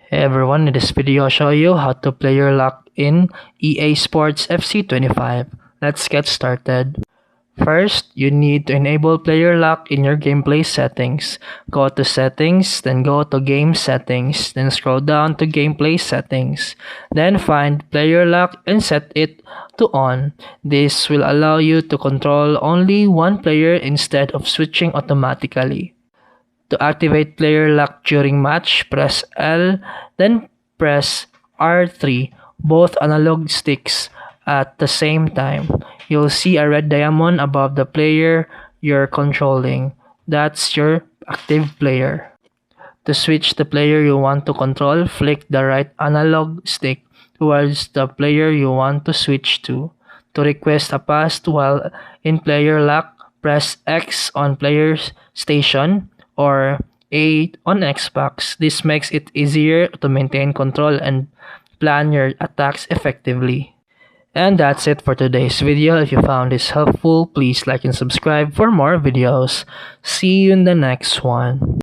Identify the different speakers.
Speaker 1: Hey everyone, in this video I'll show you how to player lock in EA Sports FC 25. Let's get started. First, you need to enable player lock in your gameplay settings. Go to settings, then go to game settings, then scroll down to gameplay settings. Then find player lock and set it to on. This will allow you to control only one player instead of switching automatically. To activate player lock during match, press L, then press R3, both analog sticks at the same time. You'll see a red diamond above the player you're controlling. That's your active player. To switch the player you want to control, flick the right analog stick towards the player you want to switch to. To request a pass while in player lock, press X on player station or A on Xbox. This makes it easier to maintain control and plan your attacks effectively. And that's it for today's video. If you found this helpful, please like and subscribe for more videos. See you in the next one.